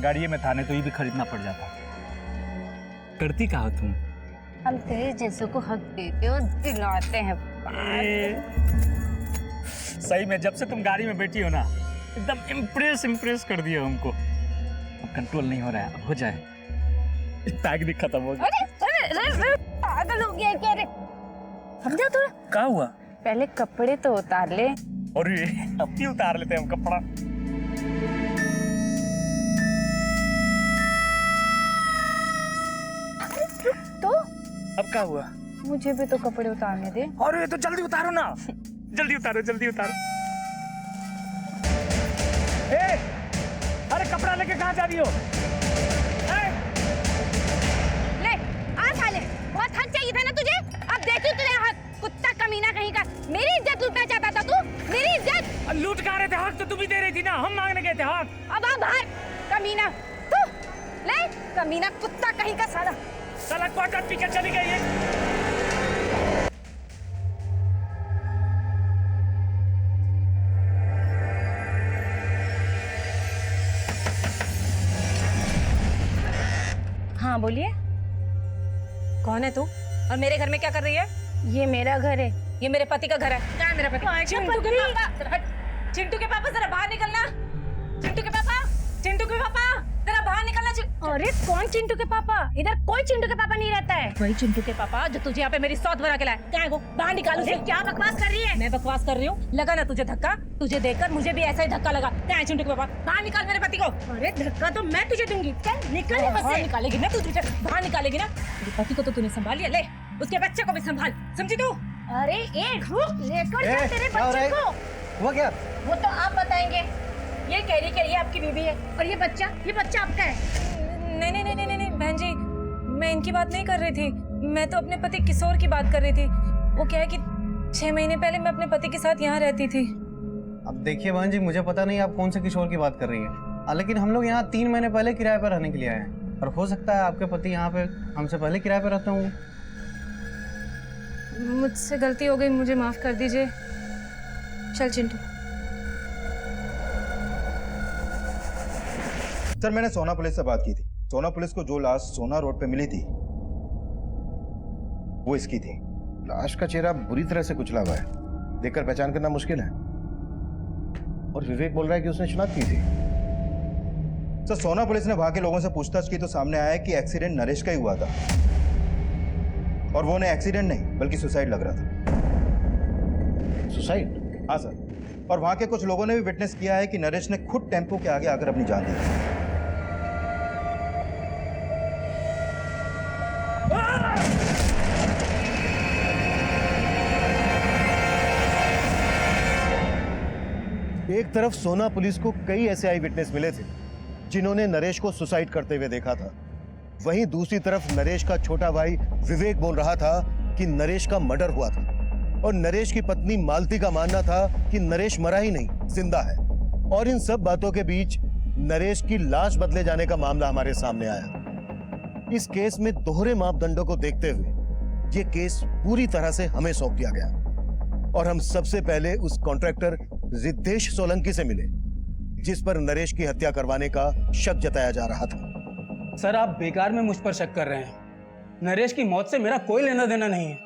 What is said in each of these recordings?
गाड़ी में था, नहीं तो ये भी खरीदना पड़ जाता। करती कहा तुम? हम तेरे जैसों को हक देते हो, दिलाते हैं। सही में जब से तुम गाड़ी में बैठी हो ना, एकदम इम्प्रेस कर दिया हमको। अब कंट्रोल नहीं हो रहा है, अब हो जाए। पैक भी खत्म हो गया। अरे पागल हो गया क्या रे? समझा तू? क्या हुआ? पहले कपड़े तो उतार ले। और ये अब भी उतार लेते हैं हम कपड़ा। तो अब क्या हुआ? मुझे भी तो कपड़े उतारने दे। और ये तो जल्दी उतारो ना, जल्दी उतारो, जल्दी उतारो। ए, अरे कपड़ा लेके कहाँ जा रही हो? ले आ साले, बहुत हक चाहिए था ना तुझे। अब देखी तुझे हक, कुत्ता कमीना कहीं का। मेरी इज्जत लूटना चाहता था तू, मेरी इज्जत। लूट कहाँ रहे थे? हक तो तुम ही दे रही थी ना, हम मांगने गए थे हक। अब आ बाहर कमीना तू। ले कमीना कुत्ता कहीं का साला। साला क्वार्टर पी के चली गई है। हाँ बोलिए। कौन है तू और मेरे घर में क्या कर रही है? ये मेरा घर है। ये मेरे पति का घर है। क्या है मेरा पति? चिंटू के पापा, जरा हट। चिंटू के पापा जरा बाहर निकलना। चिंटू के पापा, चिंटू के पापा जरा बाहर निकलना। अरे कौन चिंटू के पापा? इधर कोई चिंटू के पापा नहीं रहता है। वही चिंटू के पापा जो तुझे यहाँ पे मेरी सौत बना के लाए। क्या है वो? बाहर निकालो उसे। क्या बकवास कर रही है? मैं बकवास कर रही हूँ? लगा ना तुझे धक्का? तुझे देखकर मुझे भी ऐसा ही धक्का लगा। क्या है चिंटू के पापा? बाहर निकाल मेरे पति को। अरे धक्का तो मैं तुझे दूंगी। चल निकल यहाँ बाहर से। निकालेगी ना तू? तुझे बाहर निकालेगी ना? तेरे पति को तो तूने संभाल लिया, ले उसके बच्चे को भी संभाल, समझी तू? अरे एक रुक, लेकर जा तेरे बच्चे को। हुआ क्या? वो तो आप बताएंगे। ये कह रही कि ये आपकी बीवी है और ये बच्चा आपका है। नहीं नहीं नहीं नहीं नहीं बहन जी, मैं इनकी बात नहीं कर रही थी। मैं तो अपने पति किशोर की बात कर रही थी। वो क्या है कि 6 महीने पहले मैं अपने पति के साथ यहाँ रहती थी। अब देखिए बहन जी, मुझे पता नहीं आप कौन से किशोर की बात कर रही हैं, लेकिन हम लोग यहाँ 3 महीने पहले किराए पर रहने के लिए आए हैं और हो सकता है आपके पति यहाँ पे हमसे पहले किराए पर रहते होंगे। मुझसे गलती हो गई, मुझे माफ कर दीजिए। चल चिंटू। सर मैंने सोना पुलिस से बात की थी। सोना पुलिस को जो लाश सोना रोड पे मिली थी वो इसकी थी। लाश का चेहरा बुरी तरह से कुचला हुआ है, देखकर पहचान करना मुश्किल है। और विवेक बोल रहा है कि उसने शिनाख्त की थी। सर सोना पुलिस ने वहां के लोगों से पूछताछ की तो सामने आया कि एक्सीडेंट नरेश का ही हुआ था और वो उन्हें एक्सीडेंट नहीं बल्कि सुसाइड लग रहा था। सुसाइड? हाँ सर, और वहां के कुछ लोगों ने भी विटनेस किया है कि नरेश ने खुद टेम्पो के आगे आकर अपनी जान दी थी। एक तरफ सोना पुलिस को कई ऐसे आई विटनेस मिले थे जिन्होंने नरेश को सुसाइड करते हुए देखा था, वहीं दूसरी तरफ नरेश का छोटा भाई विवेक बोल रहा था कि नरेश का मर्डर हुआ था और नरेश की पत्नी मालती का मानना था कि नरेश मरा ही नहीं, जिंदा है। और इन सब बातों के बीच नरेश की लाश बदले जाने का मामला हमारे सामने आया। इस केस में दोहरे मापदंडों को देखते हुए ये केस पूरी तरह से हमें सौंप दिया गया और हम सबसे पहले उस कॉन्ट्रैक्टर रिद्धेश सोलंकी से मिले जिस पर नरेश की हत्या करवाने का शक जताया जा रहा था। सर आप बेकार में मुझ पर शक कर रहे हैं। नरेश की मौत से मेरा कोई लेना देना नहीं है।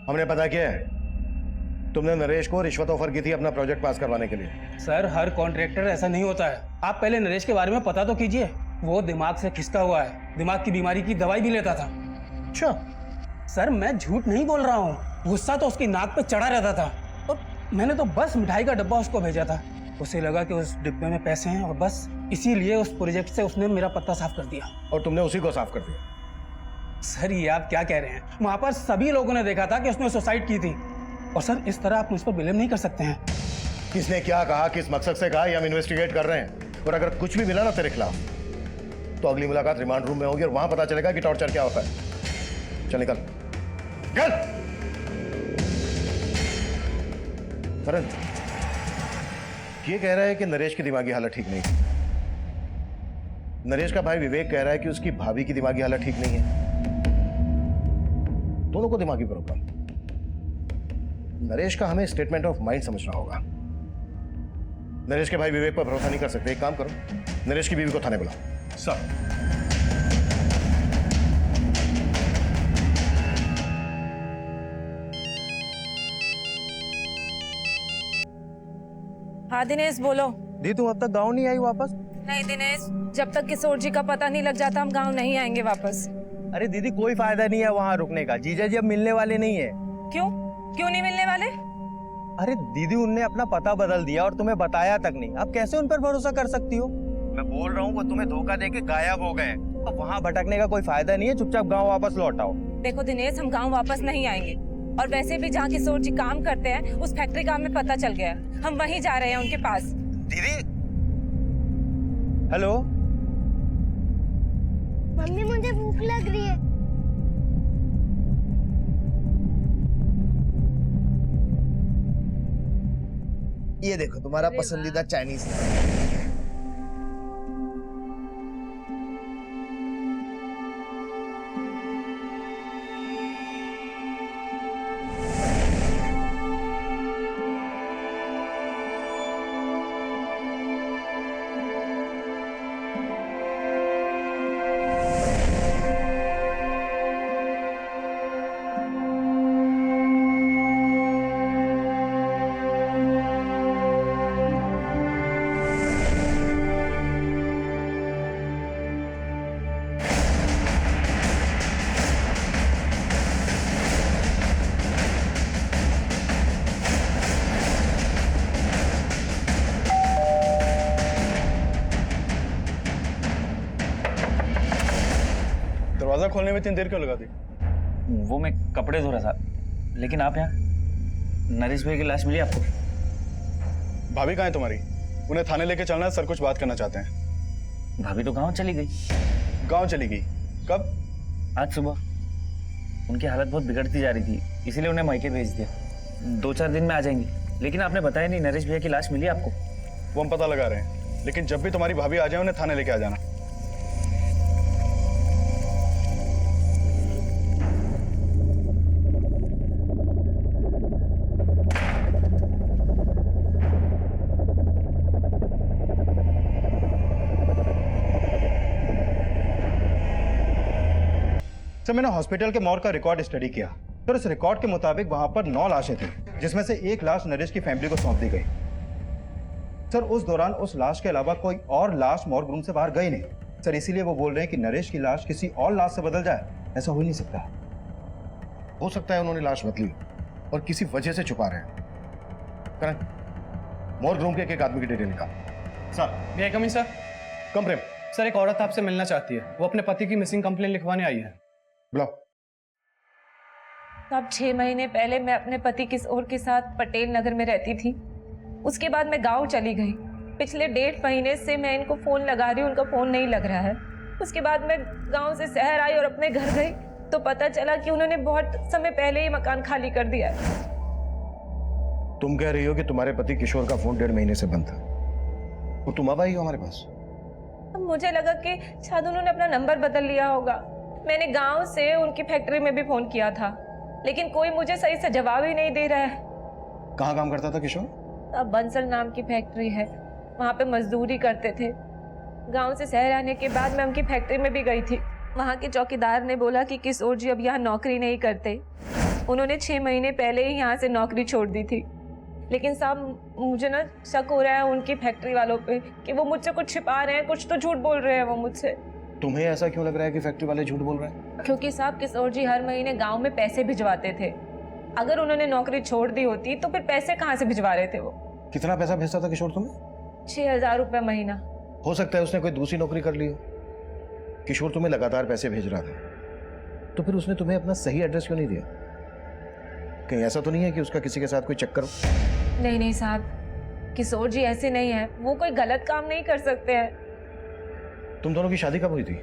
हमने पता किया है, तुमने नरेश को रिश्वत ऑफर की थी अपना प्रोजेक्ट पास करवाने के लिए। सर हर कॉन्ट्रैक्टर ऐसा नहीं होता है। आप पहले नरेश के बारे में पता तो कीजिए। वो दिमाग से खिसका हुआ है, दिमाग की बीमारी की दवाई भी लेता था। अच्छा सर मैं झूठ नहीं बोल रहा हूँ, गुस्सा तो उसकी नाक पे चढ़ा रहता था और मैंने तो बस मिठाई का डब्बा उसको भेजा था। उसे लगा कि उस डिब्बे में पैसे हैं और बस इसीलिए उस प्रोजेक्ट से उसने मेरा पत्ता साफ कर दिया। और तुमने उसी को साफ कर दिया? सर ये आप क्या कह रहे हैं? वहां पर सभी लोगों ने देखा था कि उसने सुसाइड की थी और सर इस तरह आप मुझ पर ब्लेम नहीं कर सकते हैं। किसने क्या कहा, किस मकसद से कहा, ये हम इन्वेस्टिगेट कर रहे हैं और अगर कुछ भी मिला ना तेरे खिलाफ तो अगली मुलाकात रिमांड रूम में होगी और वहां पता चलेगा कि टॉर्चर क्या होता है। चल निकल चल। करण ये कह रहा है कि नरेश की दिमागी हालत ठीक नहीं थी। नरेश का भाई विवेक कह रहा है कि उसकी भाभी की दिमागी हालत ठीक नहीं है। दोनों को दिमागी प्रॉब्लम। नरेश का हमें स्टेटमेंट ऑफ माइंड समझना होगा। नरेश के भाई विवेक पर भरोसा नहीं कर सकते। एक काम करो, नरेश की बीवी को थाने बुलाओ। सर। हाँ दिनेश बोलो। दी तुम अब तक गाँव नहीं आई वापस? नहीं दिनेश, जब तक किशोर जी का पता नहीं लग जाता हम गांव नहीं आएंगे वापस। अरे दीदी कोई फायदा नहीं है वहाँ रुकने का, जीजा जी अब मिलने वाले नहीं है। क्यों क्यों नहीं मिलने वाले? अरे दीदी उनने अपना पता बदल दिया और तुम्हें बताया तक नहीं, अब कैसे उन पर भरोसा कर सकती हो? मैं बोल रहा हूँ वो तुम्हें धोखा देके गायब हो गए, अब वहाँ भटकने का कोई फायदा नहीं है, चुपचाप गाँव वापस लौट आओ। देखो दिनेश, हम गांव वापस नहीं आएंगे, और वैसे भी जहाँ किशोर जी काम करते हैं उस फैक्ट्री का हमें पता चल गया, हम वहीं जा रहे हैं उनके पास। दीदी हेलो मम्मी मुझे भूख लग रही है। ये देखो तुम्हारा पसंदीदा चाइनीज। दरवाजा खोलने में इतनी देर क्यों लगा दी? वो मैं कपड़े धो रहा था, लेकिन आप यहाँ? नरेश भाई की लाश मिली आपको? भाभी कहाँ है तुम्हारी? उन्हें थाने लेके चलना है, सर कुछ बात करना चाहते हैं। भाभी तो गांव चली गई। गांव चली गई? कब? आज सुबह। उनकी हालत बहुत बिगड़ती जा रही थी, इसीलिए उन्हें मायके भेज दिया। 2-4 दिन में आ जाएंगी। लेकिन आपने बताया नहीं नरेश भैया की लाश मिली आपको? वो हम पता लगा रहे हैं, लेकिन जब भी तुम्हारी भाभी आ जाए उन्हें थाने लेके आ जाना। सर मैंने हॉस्पिटल के मॉर्ग का रिकॉर्ड स्टडी किया। सर उस रिकॉर्ड के मुताबिक वहां पर 9 लाशें थी, जिसमें से एक लाश नरेश की फैमिली को सौंप दी गई। सर उस दौरान उस लाश के अलावा कोई और लाश मॉर्ग रूम से बाहर गई नहीं। सर इसीलिए वो बोल रहे हैं कि नरेश की लाश किसी और लाश से बदल जाए, ऐसा हो ही नहीं सकता। हो सकता है उन्होंने लाश बदली और किसी वजह से छुपा रहे हैं। करें मॉर्ग रूम के एक आदमी की डिटेल निकाल। सर मे आई कम इन सर? कम प्रेम, सर एक औरत आपसे मिलना चाहती है, वो अपने पति की मिसिंग कंप्लेन लिखवाने आई है। बुलाओ। अब 6 महीने पहले मैं अपने पति किशोर के साथ पटेल नगर में रहती थी। उसके बाद मैं गांव चली गई। पिछले 1.5 महीने से मैं इनको फोन लगा रही हूँ, उनका फोन नहीं लग रहा है। उसके बाद मैं गांव से शहर आई और अपने घर गई तो पता चला कि उन्होंने बहुत समय पहले ही मकान खाली कर दिया है। तुम कह रही हो कि तुम्हारे पति किशोर का फोन 1.5 महीने से बंद था और तुम अब आई हो हमारे पास? अब मुझे लगा कि शायद उन्होंने अपना नंबर बदल लिया होगा। मैंने गांव से उनकी फैक्ट्री में भी फोन किया था, लेकिन कोई मुझे सही से जवाब ही नहीं दे रहा है। कहाँ काम करता था किशोर? अब बंसल नाम की फैक्ट्री है, वहाँ पे मजदूरी करते थे। गांव से शहर आने के बाद मैं उनकी फैक्ट्री में भी गई थी। वहाँ के चौकीदार ने बोला कि किशोर जी अब यहाँ नौकरी नहीं करते। उन्होंने 6 महीने पहले ही यहाँ से नौकरी छोड़ दी थी। लेकिन साहब मुझे ना शक हो रहा है उनकी फैक्ट्री वालों पे कि वो मुझसे कुछ छिपा रहे हैं, कुछ तो झूठ बोल रहे हैं वो मुझसे। तुम्हें ऐसा क्यों लग रहा है कि फैक्ट्री वाले झूठ बोल रहे हैं? क्योंकि साहब किशोर जी हर महीने गांव में पैसे भिजवाते थे। अगर उन्होंने नौकरी छोड़ दी होती तो फिर पैसे कहाँ से भिजवा रहे थे वो? कितना पैसा भेजता था किशोर तुम्हें? 6,000 रुपये महीना। हो सकता है उसने कोई दूसरी नौकरी कर ली हो। किशोर तुम्हें लगातार पैसे भेज रहा था, तो फिर उसने तुम्हें अपना सही एड्रेस क्यों नहीं दिया? कहीं ऐसा तो नहीं है कि उसका किसी के साथ कोई चक्कर? नहीं नहीं साहब, किशोर जी ऐसे नहीं है, वो कोई गलत काम नहीं कर सकते हैं। तुम दोनों की शादी कब हुई थी?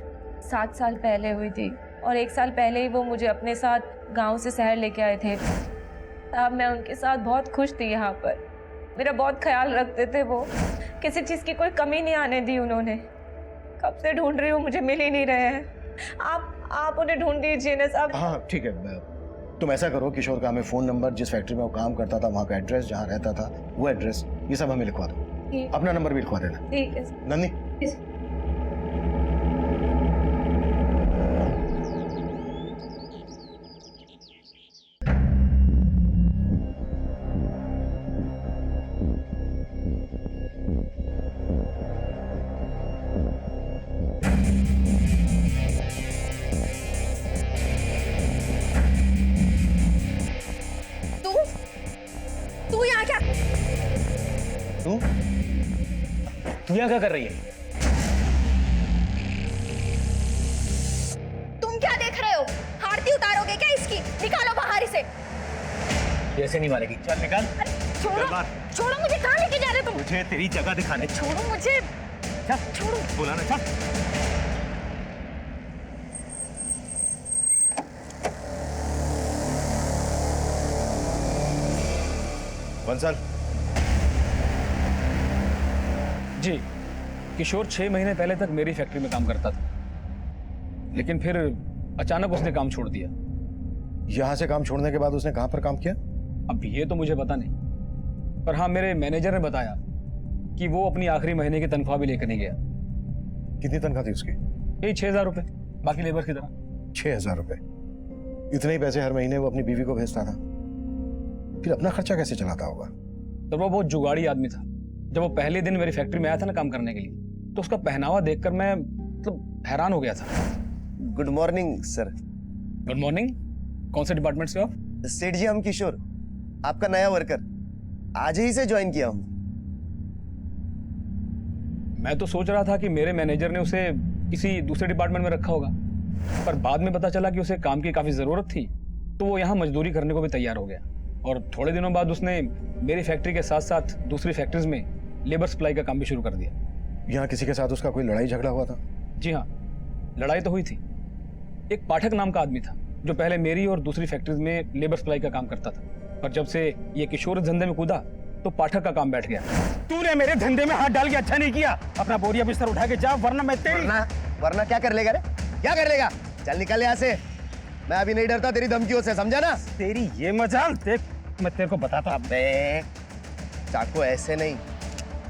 7 साल पहले हुई थी और 1 साल पहले ही वो मुझे अपने साथ गांव से शहर लेके आए थे। तब मैं उनके साथ बहुत खुश थी। यहाँ पर मेरा बहुत ख्याल रखते थे वो, किसी चीज़ की कोई कमी नहीं आने दी उन्होंने। कब से ढूंढ रही हूँ, मुझे मिल ही नहीं रहे हैं। आप उन्हें ढूंढ दीजिए ना साहब। हाँ ठीक है, तुम ऐसा करो, किशोर का हमें फ़ोन नंबर, जिस फैक्ट्री में वो काम करता था वहाँ का एड्रेस, जहाँ रहता था वो एड्रेस, ये सब हमें लिखवा दो। ठीक अपना नंबर भी लिखवा देना। ठीक है सर। नंदी, तू तू यहाँ क्या? तू यहाँ क्या कर रही है? तुम क्या देख रहे हो? आरती उतारोगे क्या इसकी? निकालो बाहर इसे। ऐसे नहीं मारेगी, चल निकाल। अरे छोड़ो, छोड़ो मुझे। कहाँ लेके जा रहे हो तुम? मुझे तेरी जगह दिखाने। छोड़ो मुझे। छोड़ो। बोला ना, चल। बंसल, जी, किशोर 6 महीने पहले तक मेरी फैक्ट्री में काम करता था, लेकिन फिर अचानक उसने काम छोड़ दिया। यहां से काम छोड़ने के बाद उसने कहां पर काम किया? अब ये तो मुझे पता नहीं, पर हाँ मेरे मैनेजर ने बताया कि वो अपनी आखिरी महीने की तनख्वाह भी लेकर नहीं गया। कितनी तनख्वाह थी उसकी? यही 6,000 रुपये, बाकी लेबर की तरह। 6,000 रुपए। इतने ही पैसे हर महीने वो अपनी बीवी को भेजता था, फिर अपना खर्चा कैसे चलाता होगा? तो वो बहुत जुगाड़ी आदमी था। जब वो पहले दिन मेरी फैक्ट्री में आया था ना काम करने के लिए, तो उसका पहनावा देखकर मैं मतलब हैरान हो गया था। Good morning sir. Good morning. कौन से डिपार्टमेंट से हो आप? सेठ जी, हम किशोर, आपका नया वर्कर, आज ही से ज्वाइन किया हूँ। मैं तो सोच रहा था कि मेरे मैनेजर ने उसे किसी दूसरे डिपार्टमेंट में रखा होगा, पर बाद में पता चला कि उसे काम की काफी जरूरत थी, तो वो यहाँ मजदूरी करने को भी तैयार हो गया। और थोड़े दिनों बाद उसने मेरी फैक्ट्री के साथ साथ दूसरी फैक्ट्रीज में लेबर सप्लाई का काम भी शुरू कर दिया। यहाँ किसी के साथ उसका कोई लड़ाई झगड़ा हुआ था? जी हाँ, लड़ाई तो हुई थी। एक पाठक नाम का आदमी था जो पहले मेरी और दूसरी फैक्ट्रीज में लेबर सप्लाई का काम करता था, पर जब से ये किशोर धंधे में कूदा तो पाठक का काम बैठ गया। तूने मेरे धंधे में हाथ डाल के अच्छा नहीं किया। अपना बोरिया बिस्तर उठा के जा, वरना मैं तेरी वरना क्या कर लेगा रे? क्या कर लेगा? चल निकल यहाँ से। मैं अभी नहीं डरता तेरी धमकियों से, समझा ना? तेरी ये मजाल देख, मैं तेरे को बताता। अबे चाकू ऐसे नहीं,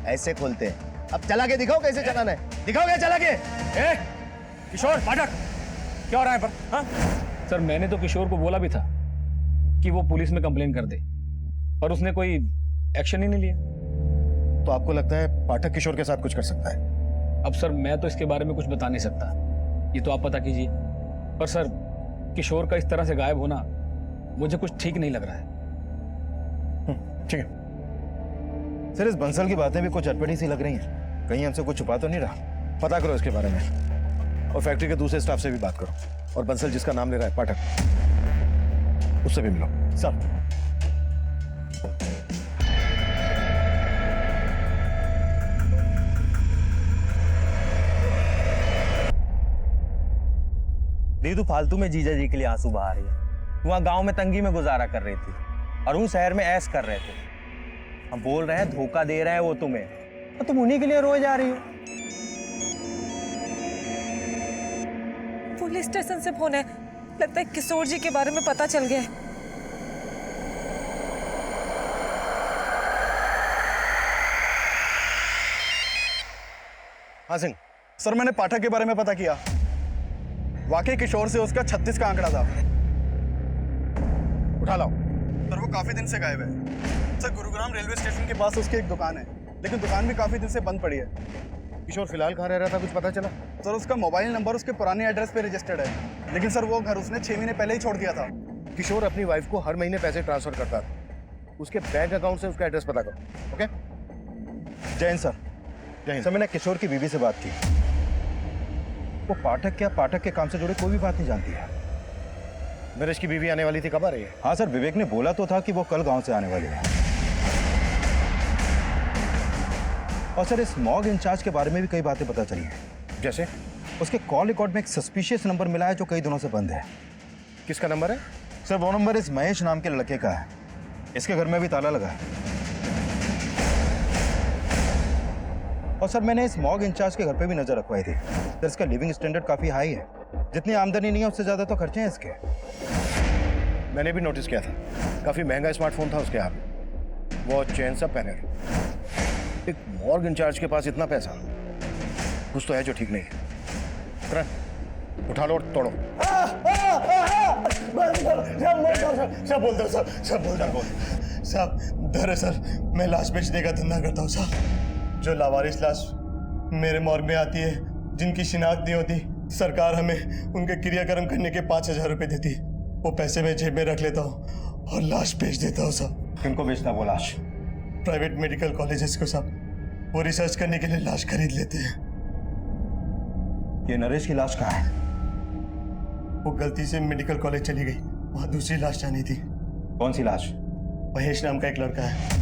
ऐसे खोलते हैं। अब चला के दिखाओ कैसे चलाना है। दिखाओगे चला के? किशोर, पाठक, क्या हो रहा है पर? हाँ? सर, मैंने तो किशोर को बोला भी था कि वो पुलिस में कंप्लेन कर दे, पर उसने कोई एक्शन ही नहीं लिया। तो आपको लगता है पाठक किशोर के साथ कुछ कर सकता है? अब सर, मैं तो इसके बारे में कुछ बता नहीं सकता, ये तो आप पता कीजिए। पर सर, किशोर का इस तरह से गायब होना मुझे कुछ ठीक नहीं लग रहा है। ठीक है सर, इस बंसल की बातें भी कुछ अटपटी सी लग रही हैं। कहीं हमसे कुछ छुपा तो नहीं रहा? पता करो इसके बारे में, और फैक्ट्री के दूसरे स्टाफ से भी बात करो, और बंसल जिसका नाम ले रहा है पाठक, उससे भी मिलो। सर, दीदू फालतू में जीजा जी के लिए आंसू बहा रही है। तू वहाँ गाँव में तंगी में गुजारा कर रही थी और वो शहर में ऐश कर रहे थे। हम बोल रहे हैं धोखा दे रहे हैं वो तुम्हें, तो तुम उन्हीं के लिए रोए जा रही हो। पुलिस स्टेशन से फोन है, लगता है किशोर जी के बारे में पता चल गया है। हाँ सिंह। सर, मैंने पाठक के बारे में पता किया। वाकई किशोर से उसका 36 का आंकड़ा था। उठा लाओ। सर, वो काफी दिन से गायब है। सर, गुरुग्राम रेलवे स्टेशन के पास उसकी एक दुकान है, लेकिन दुकान भी काफी दिन से बंद पड़ी है। किशोर फिलहाल कहाँ रह रहा था, कुछ पता चला? सर, उसका मोबाइल नंबर उसके पुराने एड्रेस पे रजिस्टर्ड है, लेकिन सर वो घर उसने 6 महीने पहले ही छोड़ दिया था। किशोर अपनी वाइफ को हर महीने पैसे ट्रांसफर करता था। उसके बैंक अकाउंट से उसका एड्रेस पता करो। ओके? जय हिंद सर। जय हिंद। सर, मैंने किशोर की बीवी से बात की। वो पाठक के काम से जुड़े कोई भी बात नहीं जानती है। नरेश की बीवी आने वाली थी, कब आ रही है? हाँ सर, विवेक ने बोला तो था कि वो कल गांव से आने वाली है। और सर, इस मॉग इंचार्ज के बारे में भी कई बातें पता चली हैं। जैसे? उसके कॉल रिकॉर्ड में एक सस्पिशियस नंबर मिला है जो कई दिनों से बंद है। किसका नंबर है? सर, वो नंबर इस महेश नाम के लड़के का है। इसके घर में भी ताला लगा है। और सर, मैंने इस मॉग इंचार्ज के घर पे भी नजर रखवाई थी। सर, इसका लिविंग स्टैंडर्ड काफी हाई है। जितनी आमदनी नहीं है उससे ज्यादा तो खर्चे हैं इसके। मैंने भी नोटिस किया था, काफी महंगा स्मार्टफोन था उसके हाथ में, वॉच, चेन सब पहने थे। एक मॉर्ग इंचार्ज के पास इतना पैसा, कुछ तो है जो ठीक नहीं है। करण, उठा लो और तोड़ो। सब बोल दो सब बोल दो साहब। दरअसल मैं लाश बेचने का धंधा करता हूँ साहब। जो लावारिस लाश मेरे मॉर्ग में आती है, जिनकी शिनाख्त नहीं होती, सरकार हमें उनके क्रियाक्रम करने के 5,000 रुपए देती है। वो पैसे मैं जेब में रख लेता हूँ और लाश बेच देता हूँ साहब। किनको बेचता वो लाश? प्राइवेट मेडिकल कॉलेजेस को साहब। वो रिसर्च करने के लिए लाश खरीद लेते हैं। ये नरेश की लाश कहाँ है? वो गलती से मेडिकल कॉलेज चली गई, वहाँ दूसरी लाश जानी थी। कौन सी लाश? महेश नाम का एक लड़का है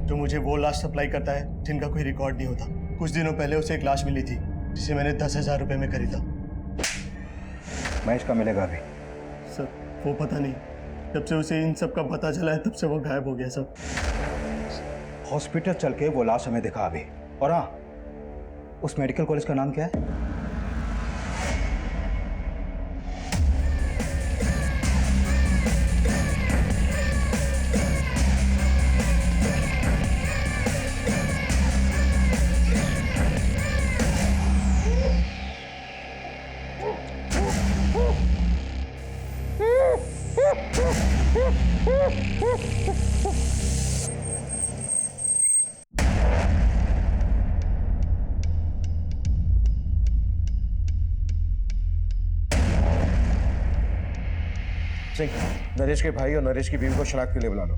जो मुझे वो लाश सप्लाई करता है जिनका कोई रिकॉर्ड नहीं होता। कुछ दिनों पहले उसे एक लाश मिली थी जिसे मैंने 10,000 रुपए में खरीदा। महेश का मिलेगा अभी? सर वो पता नहीं, जब से उसे इन सब का पता चला है तब से वो गायब हो गया सर। हॉस्पिटल चल के वो लाश हमें दिखा अभी। और हाँ, उस मेडिकल कॉलेज का नाम क्या है? सिंह, नरेश के भाई और नरेश की बीवी को शनाख्त के लिए बुला लो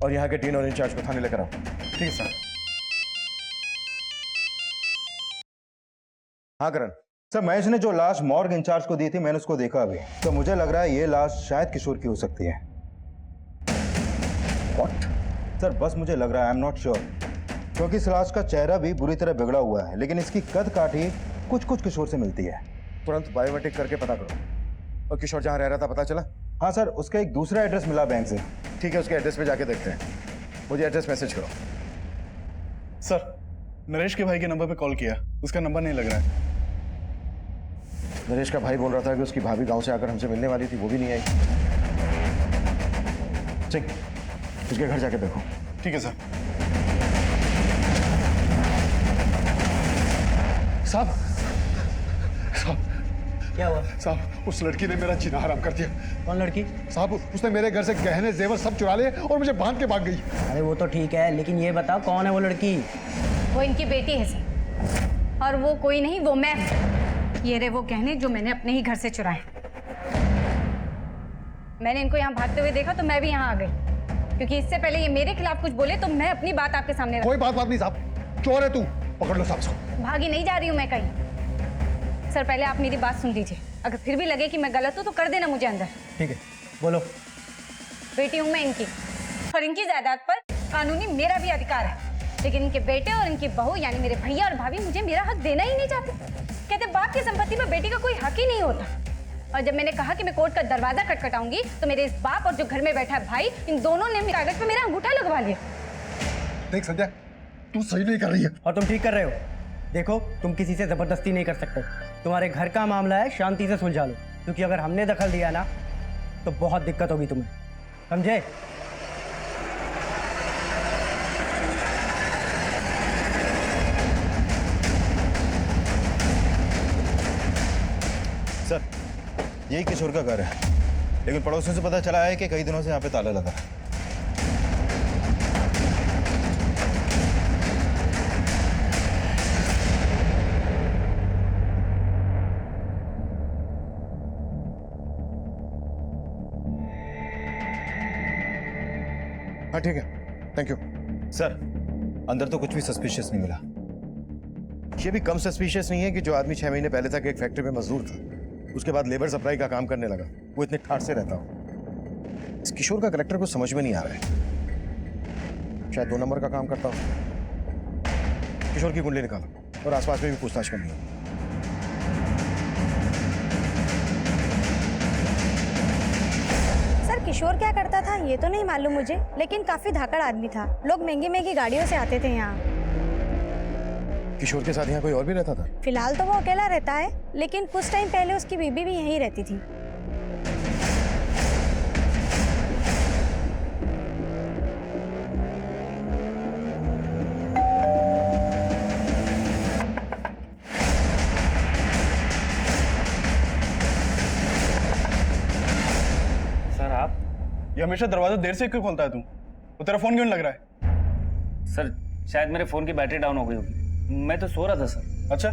और यहाँ के डीन और इंचार्ज को थाने लेकर आओ। ठीक है सर। हाँ करण। सर, महेश ने जो लाश मॉर्ग इंचार्ज को दी थी, मैंने उसको देखा अभी। तो मुझे लग रहा है ये लाश शायद किशोर की हो सकती है। व्हाट? सर बस मुझे लग रहा है, आई एम नॉट श्योर, क्योंकि इस लाश का चेहरा भी बुरी तरह बिगड़ा हुआ है, लेकिन इसकी कद काठी कुछ कुछ किशोर से मिलती है। तुरंत बायोमेट्रिक करके पता करो। और किशोर जहाँ रह रहा था पता चला? हाँ सर, उसका एक दूसरा एड्रेस मिला बैंक से। ठीक है, उसके एड्रेस पे जाके देखते हैं। मुझे एड्रेस मैसेज करो। सर नरेश के भाई के नंबर पे कॉल किया, उसका नंबर नहीं लग रहा है। नरेश का भाई बोल रहा था कि उसकी भाभी गांव से आकर हमसे मिलने वाली थी, वो भी नहीं आई। सिंह, उसके घर जाके देखो। ठीक है सर। साहब, क्या हुआ? साहब उस लड़की ने मेरा जीना हराम कर दिया। कौन लड़की? साहब उसने मेरे घर से गहने जेवर सब चुरा लिए और मुझे बांध के भाग गई। अरे वो तो ठीक है, लेकिन ये बताओ कौन है वो लड़की? वो इनकी बेटी है सर, और वो कोई नहीं, वो मैं हूं। ये रहे वो गहने जो मैंने अपने ही घर से चुराए। मैंने इनको यहाँ भागते हुए देखा तो मैं भी यहाँ आ गई, क्योंकि इससे पहले ये मेरे खिलाफ कुछ बोले तो मैं अपनी बात आपके सामने कोई बात नहीं साहब, चोर है तू, पकड़ लो साहब इसको। भागी नहीं जा रही हूँ मैं कहीं। सर पहले आप मेरी बात सुन लीजिए, अगर फिर भी लगे कि मैं गलत हूँ तो कर देना मुझे अंदर। ठीक है, बोलो। बेटी हूँ मैं इनकी, और इनकी जायदाद पर कानूनी मेरा भी अधिकार है, लेकिन इनके बेटे और इनकी बहू यानी मेरे भैया और भाभी मुझे मेरा हक देना ही नहीं चाहते। कहते बाप की संपत्ति में बेटी का कोई हक ही नहीं होता। और जब मैंने कहा कि मैं कोर्ट का दरवाजा खटखटाऊंगी तो मेरे इस बाप और जो घर में बैठा है भाई, इन दोनों ने कागज पे मेरा अंगूठा लगवा लिया। देख संध्या, तू सही नहीं कर रही है। और तुम ठीक कर रहे हो। देखो, तुम किसी से जबरदस्ती नहीं कर सकते। तुम्हारे घर का मामला है, शांति से सुलझा लो, क्योंकि अगर हमने दखल दिया ना तो बहुत दिक्कत होगी तुम्हें, समझे? सर, यही किशोर का घर है, लेकिन पड़ोसियों से पता चला है कि कई दिनों से यहाँ पे ताला लगा है। हाँ ठीक है, थैंक यू। सर, अंदर तो कुछ भी सस्पिशियस नहीं मिला। ये भी कम सस्पिशियस नहीं है कि जो आदमी 6 महीने पहले तक एक फैक्ट्री में मजदूर था, उसके बाद लेबर सप्लाई का काम करने लगा, वो इतने ठाट से रहता हो। इस किशोर का करेक्टर को समझ में नहीं आ रहा है। शायद 2 नंबर का काम करता हो। किशोर की कुंडली निकालो और आसपास में भी पूछताछ करनी है। सर किशोर क्या करता था ये तो नहीं मालूम मुझे, लेकिन काफी धाकड़ आदमी था। लोग महंगी महंगी गाड़ियों से आते थे यहाँ। किशोर के साथ यहाँ कोई और भी रहता था? फिलहाल तो वो अकेला रहता है, लेकिन कुछ टाइम पहले उसकी बीबी भी यहीं रहती थी। हमेशा दरवाजा देर से क्यों खोलता है तू? वो तेरा फोन क्यों नहीं लग रहा है? सर शायद मेरे फोन की बैटरी डाउन हो गई होगी, मैं तो सो रहा था सर। अच्छा,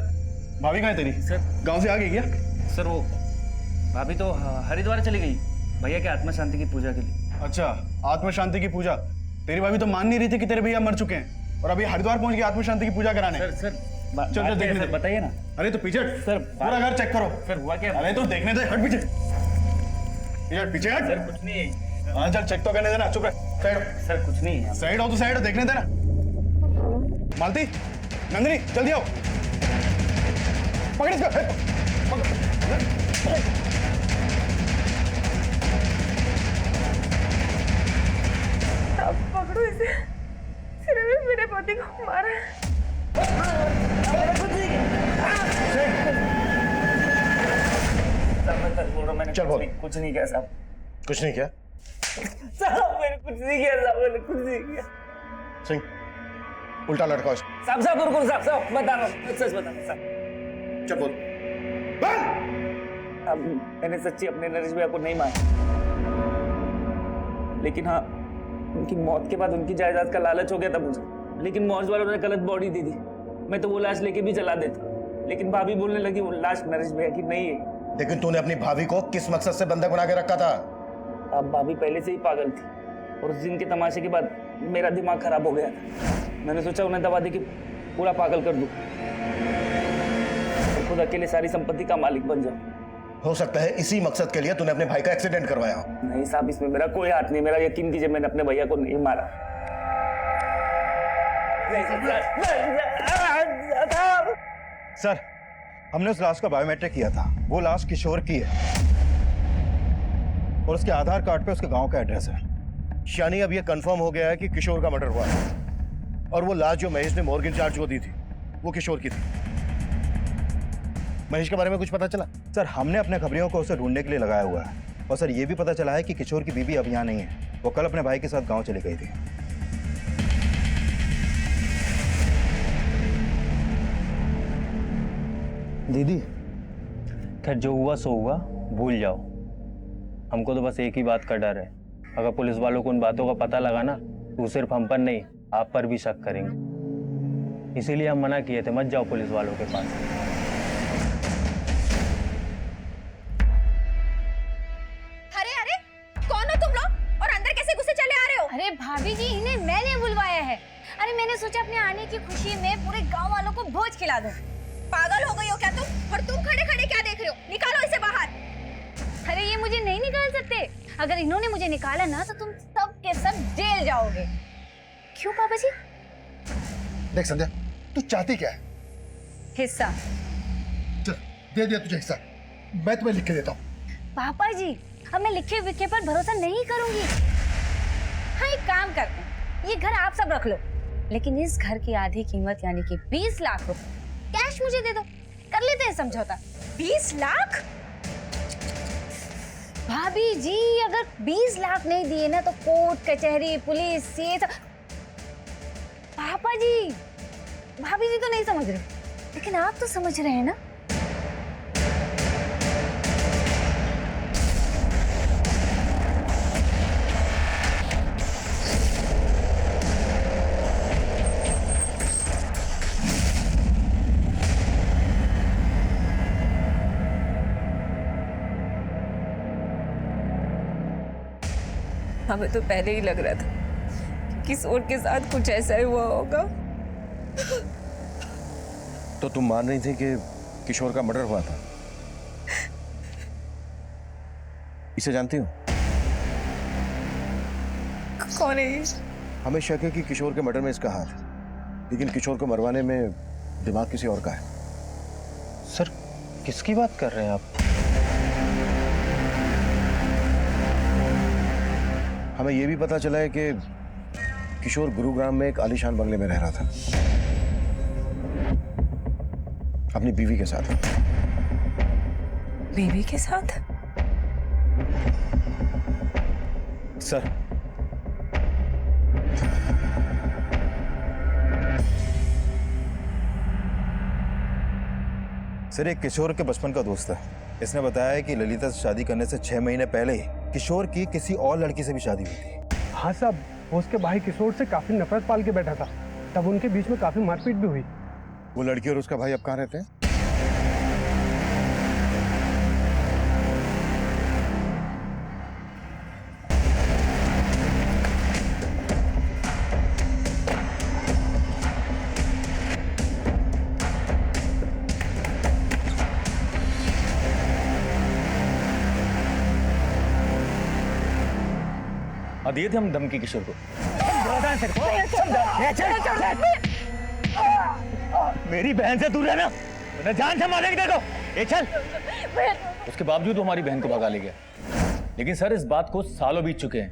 भाभी कहाँ है तेरी? सर गांव से आ गई क्या? सर वो भाभी तो हरिद्वार चली गई भैया के आत्मा शांति की पूजा के लिए। अच्छा, आत्म शांति की पूजा। तेरी भाभी तो मान नहीं रही थी कि तेरे भैया मर चुके हैं और अभी हरिद्वार पहुंच गई आत्म शांति की पूजा कराने। सर चल चल देखने दे। बताइए ना अरे तो पीछे हट। सर, पूरा घर चेक करो। सर हुआ क्या? अरे तो देखने दे, हट पीछे। पीछे हट। सर कुछ नहीं है। हाँ चल चेक तो करने देना, चुप रह। साइड हो। सर कुछ नहीं है। साइड हो तो साइड हो, देखने देना। मालती, नंदिनी जल्दी आओ। पकड़ इसको। अब पकड़ो इसे, सिर्फ मेरे पति को मारा है। चल बोल। कुछ नहीं किया साहब। कुछ नहीं किया? साहब मैंने कुछ नहीं किया साहब, मैंने कुछ नहीं किया। सिंह, उल्टा लटकाओ इसको। साहब साहब रुको साहब बता रहा हूँ, सच बता रहा हूँ साहब। चल बोल। अब मैंने सच्ची अपने नरेश भैया को नहीं मारा, लेकिन हाँ उनकी मौत के बाद उनकी जायदाद का लालच हो गया था मुझे। लेकिन मौज वालों ने गलत बॉडी दी थी, मैं तो वो लाश लेके भी जला देता, लेकिन भाभी बोलने लगी वो लाश नरेश भैया की नहीं है। लेकिन तूने अपनी भाभी को किस मकसद से बंधक बना के रखा था? अब भाभी पहले से ही पागल थी और उस दिन के तमाशे के बाद मेरा दिमाग खराब हो गया था। मैंने सोचा उन्हें दवा दे के पूरा पागल कर दूं और खुद अकेले सारी संपत्ति का मालिक बन जाऊं। हो सकता है इसी मकसद के लिए तूने अपने भाई का एक्सीडेंट करवाया हो। नहीं साहब, इसमें मेरा कोई हाथ नहीं, मेरा यकीन कीजिए मैंने अपने भैया को नहीं मारा। सर हमने उस लाश का बायोमेट्रिक किया था, वो लाश किशोर की है और उसके आधार कार्ड पे उसके गांव का एड्रेस है। यानी अब यह कंफर्म हो गया है कि किशोर का मर्डर हुआ है और वो लाश जो महेश ने मॉर्गे इंचार्ज को दी थी वो किशोर की थी। महेश के बारे में कुछ पता चला? सर हमने अपने खबरियों को उसे ढूंढने के लिए लगाया हुआ है और सर ये भी पता चला है कि किशोर की बीवी अब यहाँ नहीं है, वो कल अपने भाई के साथ गाँव चली गई थी। दीदी, खैर जो हुआ सो हुआ, भूल जाओ। हमको तो बस एक ही बात का डर है, अगर पुलिस वालों को उन बातों का पता लगा ना तो सिर्फ हम पर नहीं आप पर भी शक करेंगे। इसीलिए हम मना किए थे मत जाओ पुलिस वालों के पास। अरे अरे कौन हो तुम लोग और अंदर कैसे घुसे चले आ रहे हो? अरे भाभी जी, इन्हें मैंने बुलवाया है। अरे मैंने सोचा अपने आने की खुशी में पूरे गांव वालों को भोज खिला दूं। पागल हो गई हो क्या तुम? और तुम खड़े खड़े क्या देख रहे हो? निकालो इसे बाहर। अरे ये मुझे नहीं निकाल सकते, अगर इन्होंने मुझे निकाला ना तो तुम सब के सब जेल जाओगे। क्यों पापा जी? देख संध्या, तू चाहती क्या है? हिस्सा। चल दे दिया तुझे हिस्सा, मैं तुम्हें लिख के देता हूँ। पापा जी, अब मैं लिखे विखे पर भरोसा नहीं करूंगी। हाँ एक काम करते हैं, ये घर आप सब रख लो, लेकिन इस घर की आधी कीमत यानी कि 20 लाख रुपए कैश मुझे दे दो, कर लेते हैं समझौता। 20 लाख? भाभी जी अगर 20 लाख नहीं दिए ना तो कोर्ट कचहरी पुलिस ये सब। पापा जी, भाभी जी तो नहीं समझ रहे, लेकिन आप तो समझ रहे हैं ना। हमें तो पहले ही लग रहा था कि किशोर के साथ कुछ ऐसा ही हुआ होगा। तो तुम मान रही थी कि किशोर का मर्डर हुआ था? इसे जानती हो? कौन है ये? हमें शक है कि किशोर के मर्डर में इसका हाथ है, लेकिन किशोर को मरवाने में दिमाग किसी और का है। सर किसकी बात कर रहे हैं आप? हमें यह भी पता चला है कि किशोर गुरुग्राम में एक आलीशान बंगले में रह रहा था अपनी बीवी के साथ। बीवी के साथ? सर सर एक किशोर के बचपन का दोस्त है, इसने बताया है कि ललिता से शादी करने से 6 महीने पहले ही किशोर की किसी और लड़की से भी शादी हुई थी। हाँ साहब, वो उसके भाई किशोर से काफी नफरत पाल के बैठा था, तब उनके बीच में काफी मारपीट भी हुई। वो लड़की और उसका भाई अब कहाँ रहते हैं? दिए थे हम धमकी किशोर को। मेरी बहन से दूर रहना, मैं जान से मारेंगे। देखो ये चल। उसके बावजूद हमारी बहन को भगा ले गया। लेकिन सर इस बात को सालों बीत चुके हैं,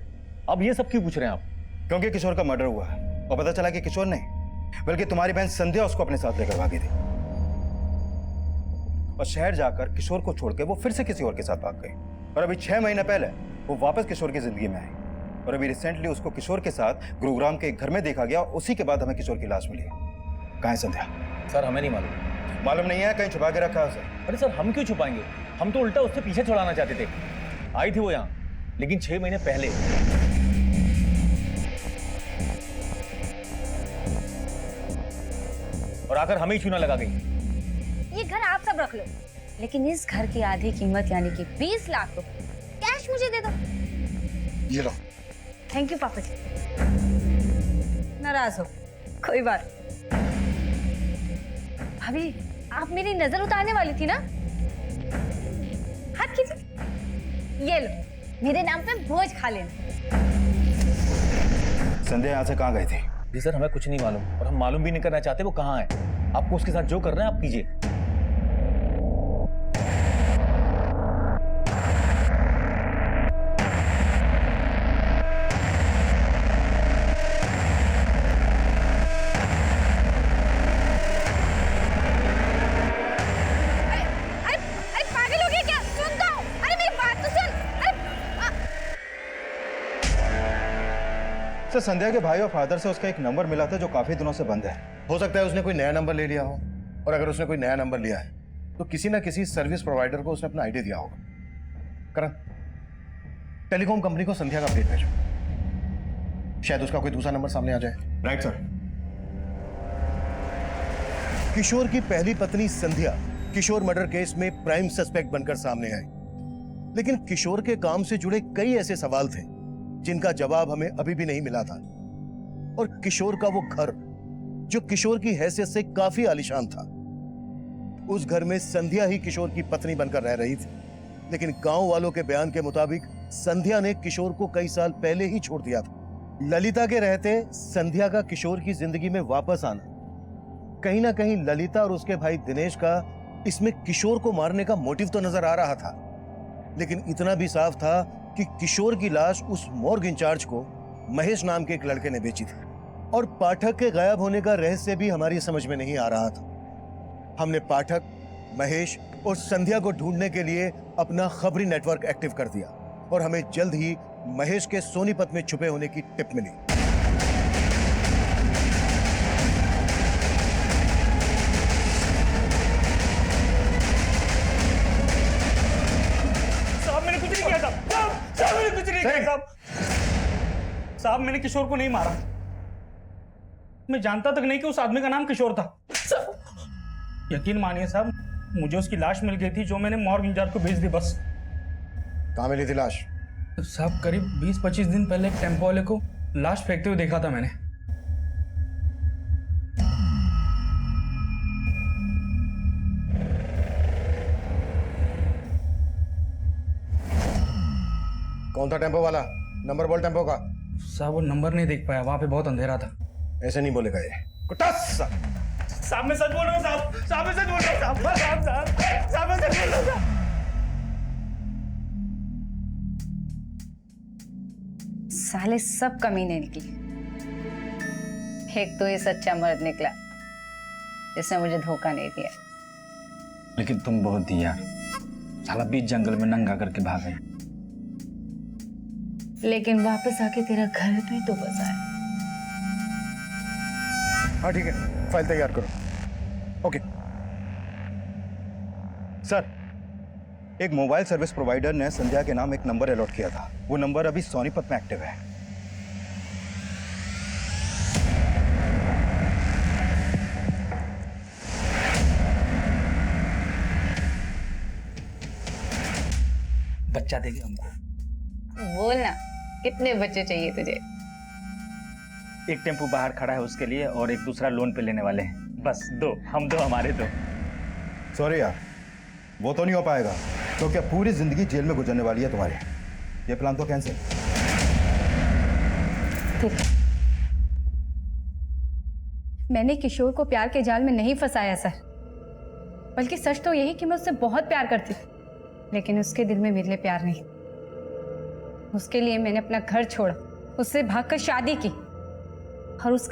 अब ये सब क्यों पूछ रहे हैं आप? क्योंकि किशोर का मर्डर हुआ और पता चला कि किशोर नहीं बल्कि तुम्हारी बहन संध्या उसको अपने साथ लेकर भागी थी और शहर जाकर किशोर को छोड़ के वो फिर से किसी और के साथ भाग गई। और अभी 6 महीने पहले वो वापस किशोर की जिंदगी में आई और अभी रिसेंटली उसको किशोर के साथ गुरुग्राम के एक घर में देखा गया और उसी के बाद हमें किशोर की लाश मिली। कहाँ है संध्या? सर हमें नहीं मालूम। मालूम नहीं है, कहीं छुपा के रखा है उसे। अरे सर हम क्यों छुपाएंगे, हम तो उल्टा उससे पीछे छुड़ाना चाहते थे। आई थी वो यहाँ, लेकिन 6 महीने पहले। और आकर हमें ही चूना लगा गई। ये घर आप सब रख लो, लेकिन इस घर की आधी कीमत यानी कि 20 लाख रुपए कैश मुझे दे दो। ये लो। थैंक यू पापा जी। नाराज हो, कोई बात। भाभी आप मेरी नजर उतारने वाली थी ना? हाथ कीजिए, ये लो मेरे नाम पे भोज खा लेना। संध्या यहाँ से कहाँ गई थी? जी सर हमें कुछ नहीं मालूम और हम मालूम भी नहीं करना चाहते वो कहाँ है। आपको उसके साथ जो करना है आप कीजिए। सर संध्या के भाई और फादर से उसका एक नंबर मिला था जो काफी दिनों से बंद है। हो सकता है उसने कोई नया नंबर ले लिया हो, और अगर उसने कोई नया नंबर लिया है तो किसी ना किसी सर्विस प्रोवाइडर को उसने अपना आईडी दिया होगा। करण, टेलीकॉम कंपनी को संध्या का अपडेट भेजो, शायद उसका कोई दूसरा नंबर सामने आ जाए। Right sir. किशोर की पहली पत्नी संध्या किशोर मर्डर केस में प्राइम सस्पेक्ट बनकर सामने आई, लेकिन किशोर के काम से जुड़े कई ऐसे सवाल थे जिनका जवाब हमें अभी भी नहीं मिला था। और किशोर का वो घर जो किशोर की हैसियत से काफी आलीशान था, उस घर में संध्या ही किशोर की पत्नी बनकर रह रही थी। लेकिन गांव वालों के बयान के मुताबिक संध्या ने किशोर को कई साल पहले ही छोड़ दिया था। ललिता के रहते संध्या का किशोर की जिंदगी में वापस आना, कहीं ना कहीं ललिता और उसके भाई दिनेश का इसमें किशोर को मारने का मोटिव तो नजर आ रहा था, लेकिन इतना भी साफ था कि किशोर की लाश उस मॉर्ग इंचार्ज को महेश नाम के एक लड़के ने बेची थी। और पाठक के गायब होने का रहस्य भी हमारी समझ में नहीं आ रहा था। हमने पाठक, महेश और संध्या को ढूंढने के लिए अपना खबरी नेटवर्क एक्टिव कर दिया और हमें जल्द ही महेश के सोनीपत में छुपे होने की टिप मिली। साहब मैंने किशोर को नहीं मारा। मैं जानता तक नहीं कि उस आदमी का नाम किशोर था। यकीन मानिए साहब, मुझे उसकी लाश मिल गई थी जो मैंने मॉर्ग इंचार्ज को भेज दी बस। कहाँ मिली थी लाश? साहब करीब 20-25 दिन पहले एक टेम्पो वाले को लाश फेंकते हुए देखा था मैंने। कौन था टेम्पो वाला? नंबर बोल टेम्पो का। साहब वो नंबर नहीं देख पाया, वहां पे बहुत अंधेरा था। ऐसे नहीं बोलेगा ये। कुटास! साहब मैं सच बोल रहा हूँ साहब, साहब मैं सच बोल रहा हूँ साहब, साहब साहब साहब मैं सच बोल रहा हूँ साहब। साले सब कमीने निकले। एक तो ये सच्चा मर्द निकला जिसने मुझे धोखा नहीं दिया। लेकिन तुम बहुत दी यार, साला बीच जंगल में नंगा करके भाग गए। लेकिन वापस आके तेरा घर भी तो बसाया। हाँ ठीक है, फाइल तैयार करो। ओके सर एक मोबाइल सर्विस प्रोवाइडर ने संध्या के नाम एक नंबर अलॉट किया था। वो नंबर अभी सोनीपत में एक्टिव है। बच्चा देगी हमको। बोल ना, कितने बच्चे चाहिए तुझे? एक टेम्पू बाहर खड़ा है उसके लिए और एक दूसरा लोन पे लेने वाले हैं। बस दो, हम दो, हमारे दो। सॉरी यार, वो तो नहीं हो पाएगा क्योंकि अब पूरी जिंदगी जेल में गुजरने वाली है तुम्हारी। ये प्लान तो कैंसिल। ठीक है। मैंने किशोर को प्यार के जाल में नहीं फंसाया सर, बल्कि सच तो यही कि मैं उससे बहुत प्यार करती थी, लेकिन उसके दिल में मेरे लिए प्यार नहीं। उसके लिए मैंने अपना घर छोड़ा, उससे भागकर शादी की, और उस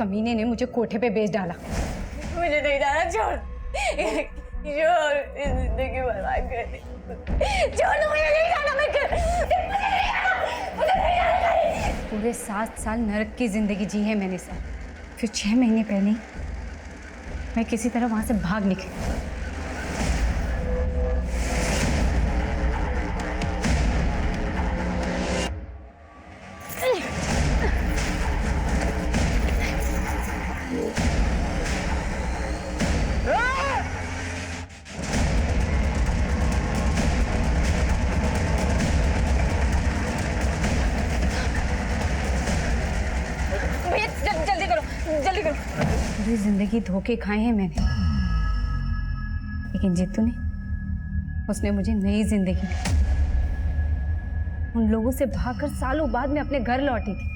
कमीने ने मुझे कोठे पे बेच डाला। मुझे नहीं जाना, छोड़ जिंदगी बर्बाद कर दी। छोड़, मुझे नहीं जाना, पूरे 7 साल नरक की जिंदगी जी है मैंने सर। फिर 6 महीने पहले मैं किसी तरह वहां से भाग निकली। जल्दी करो। पूरी जिंदगी धोखे खाए हैं मैंने, लेकिन जीतू ने, उसने मुझे नई जिंदगी दी। उन लोगों से भागकर सालों बाद मैं अपने घर लौटी थी,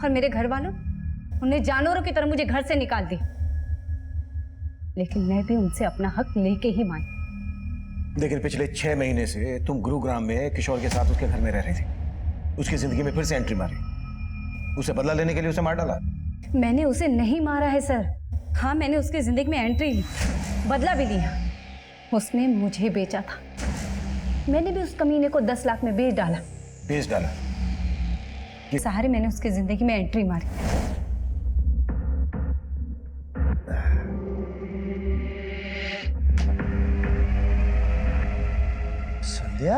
और मेरे घर वालों उन्हें जानवरों की तरह मुझे घर से निकाल दिया। लेकिन मैं भी उनसे अपना हक लेके ही मानी। लेकिन पिछले 6 महीने से तुम गुरुग्राम में किशोर के साथ उसके घर में रह रही थी। उसकी जिंदगी में फिर से एंट्री मारी, उसे बदला लेने के लिए उसे मार डाला। मैंने उसे नहीं मारा है सर। हाँ, मैंने उसकी जिंदगी में एंट्री ली, बदला भी लिया। उसने मुझे बेचा था, मैंने भी उस कमीने को 10 लाख में बेच डाला। सहारे मैंने उसकी जिंदगी में एंट्री मारी। संध्या,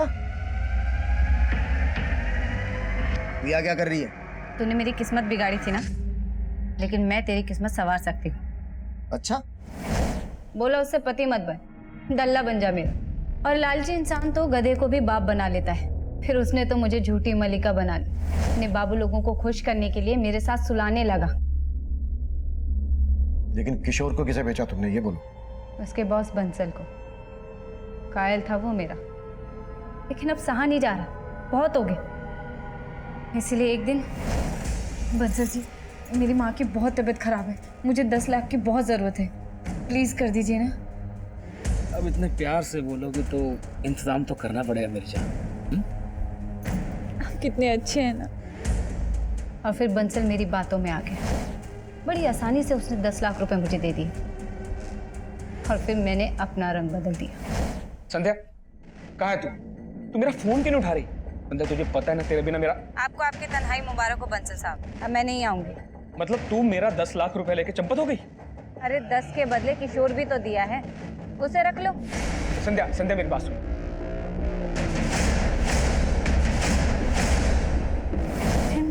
प्रिया क्या कर रही है? तूने मेरी किस्मत बिगाड़ी थी ना, लेकिन मैं तेरी किस्मत संवार सकती हूँ। अच्छा, बोला उससे पति मत बन, दल्ला बन जा मेरा। और लालची इंसान तो गधे को भी बाप बना लेता है। फिर उसने तो मुझे झूठी मलिका बना ली। अपने बाबू लोगों को खुश करने के लिए मेरे साथ सुलाने लगा। लेकिन किशोर को किसे बेचा तुमने, ये बोलो। उसके बॉस बंसल को। कायल था वो मेरा, लेकिन अब सहा नहीं जा रहा, बहुत हो गया। इसलिए एक दिन, बंसल जी, मेरी माँ की बहुत तबीयत खराब है, मुझे 10 लाख की बहुत ज़रूरत है, प्लीज़ कर दीजिए ना। अब इतने प्यार से बोलोगे तो इंतजाम तो करना पड़ेगा मेरी जान। आप कितने अच्छे हैं ना। और फिर बंसल मेरी बातों में आ गया। बड़ी आसानी से उसने 10 लाख रुपए मुझे दे दिए, और फिर मैंने अपना रंग बदल दिया। संध्या, कहाँ है तू? तू मेरा फोन क्यों नहीं उठा रही? संध्या, तुझे पता है ना तेरे बिना मेरा। आपको आपकी तन्हाई मुबारक हो बंसल साहब, अब मैं नहीं आऊंगी। मतलब तू मेरा 10 लाख रुपए लेके चंपत हो गई? अरे 10 के बदले किशोर भी तो दिया है, उसे रख लो। संध्या, संध्या मेरी बात सुन।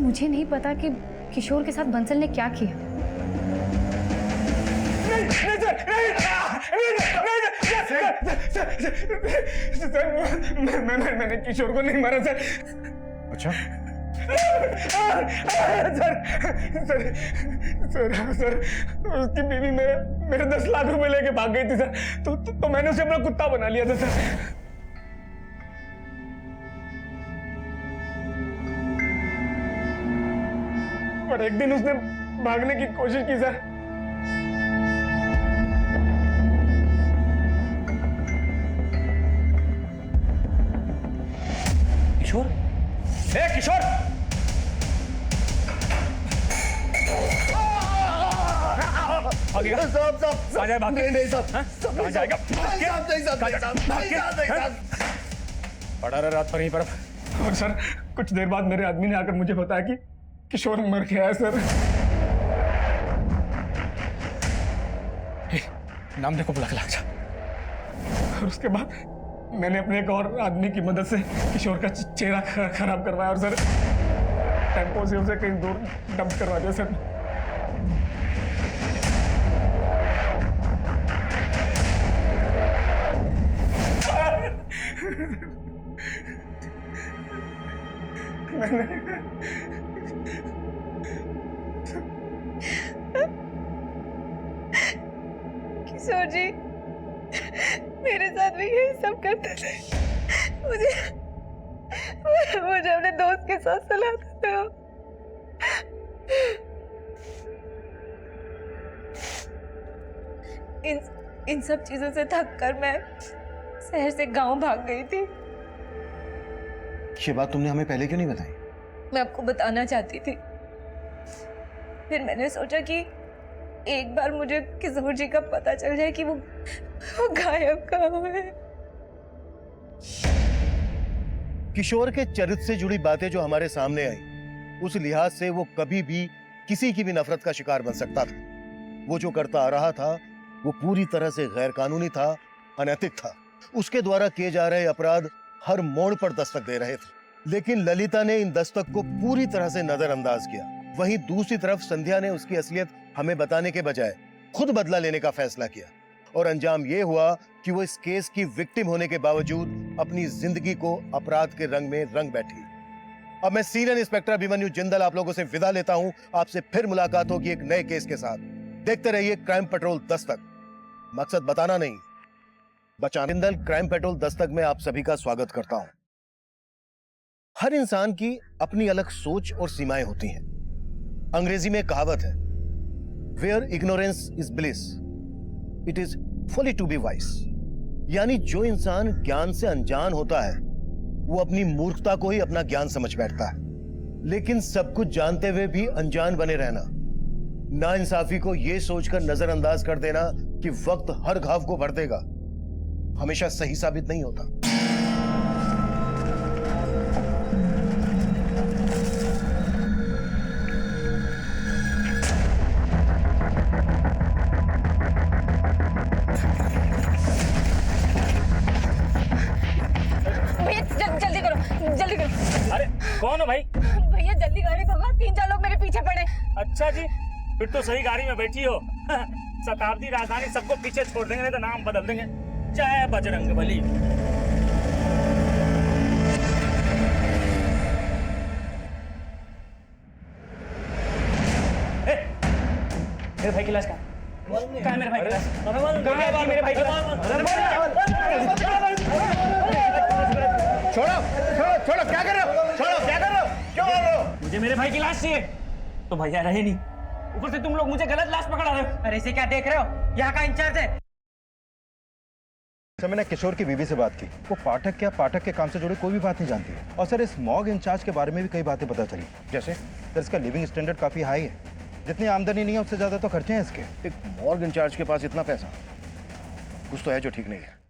मुझे नहीं पता कि किशोर के साथ बंसल ने क्या किया। मैंने किशोर को नहीं मारा सर। अच्छा, सर उसकी बीवी मेरे 10 लाख रुपए लेके भाग गई थी सर। तो मैंने उसे अपना कुत्ता बना लिया था सर। पर एक दिन उसने भागने की कोशिश की सर। किशोर, किशोर, पड़ा रहा रात पर यहीं पर। और सर, कुछ देर बाद मेरे आदमी ने आकर मुझे बताया कि किशोर मर गया है सर। नाम देखो, बुला के ला। और उसके बाद मैंने अपने एक और आदमी की मदद से किशोर का चेहरा खराब करवाया और सर टेम्पो से उसे कहीं दूर डंप करवा दिया सर। किशोर जी मेरे साथ भी यही सब करते थे। मुझे अपने दोस्त के साथ सुलाते थे। इन सब चीजों से थक कर मैं शहर से गांव भाग गई थी। ये बात तुमने हमें पहले क्यों नहीं बताई? मैं आपको बताना चाहती थी, फिर मैंने सोचा कि एक बार मुझे किशोर जी का पता चल जाए कि वो गायब कहाँ है। किशोर के चरित्र से जुड़ी बातें जो हमारे सामने आई, उस लिहाज से वो कभी भी किसी की भी नफरत का शिकार बन सकता था। वो जो करता आ रहा था वो पूरी तरह से गैर कानूनी था, अनैतिक था। उसके द्वारा किए जा रहे अपराध हर मोड़ पर दस्तक दे रहे थे, लेकिन ललिता ने इन दस्तक को पूरी तरह से नजरअंदाज किया। वहीं दूसरी तरफ संध्या ने उसकी असलियत हमें बताने के बजाय खुद बदला लेने का फैसला किया और अंजाम यह हुआ कि वो इस केस की विक्टिम होने के बावजूद अपनी जिंदगी को अपराध के रंग में रंग बैठी। अब मैं सीनियर इंस्पेक्टर अभिमन्यु जिंदल आप लोगों से विदा लेता हूं। आपसे फिर मुलाकात होगी एक नए केस के साथ। देखते रहिए क्राइम पेट्रोल दस्तक। मकसद बताना नहीं, बचाना। जिंदल क्राइम पेट्रोल दस्तक में आप सभी का स्वागत करता हूं। हर इंसान की अपनी अलग सोच और सीमाएं होती हैं। अंग्रेजी में कहावत है, where ignorance is bliss it is folly to be wise. यानी जो इंसान ज्ञान से अनजान होता है वो अपनी मूर्खता को ही अपना ज्ञान समझ बैठता है। लेकिन सब कुछ जानते हुए भी अनजान बने रहना, नाइंसाफी को यह सोचकर नजरअंदाज कर देना कि वक्त हर घाव को भर देगा, हमेशा सही साबित नहीं होता। जल्दी करो, जल्दी करो। अरे कौन हो भाई? भैया जल्दी गाड़ी भगा, 3-4 लोग मेरे पीछे पड़े। अच्छा जी, फिर तो सही गाड़ी में बैठी हो। शताब्दी राजधानी सबको पीछे छोड़ देंगे, नहीं तो नाम बदल देंगे। जय बजरंग बली। मेरे भाई की लाश कहाँ है? मेरे भाई की लाश कहाँ है? मेरे भाई की लाश छोड़ो छोड़ो छोड़ो, क्या कर रहे हो? छोड़ो, क्या कर रहे हो? क्यों मार रहे हो? मुझे मेरे भाई की लाश चाहिए। तो भैया रहे नहीं, ऊपर से तुम लोग मुझे गलत लाश पकड़ा रहे हो। अरे इसे क्या देख रहे हो? यहाँ का इंचार्ज है। सर मैंने किशोर की बीवी से बात की, वो पाठक क्या पाठक के काम से जुड़ी कोई भी बात नहीं जानती है। और सर इस मॉग इंचार्ज के बारे में भी कई बातें पता चली। जैसे सर इसका लिविंग स्टैंडर्ड काफी हाई है, जितनी आमदनी नहीं है उससे ज्यादा तो खर्चे हैं इसके। एक मॉर्ग इंचार्ज के पास इतना पैसा, कुछ तो है जो ठीक नहीं है।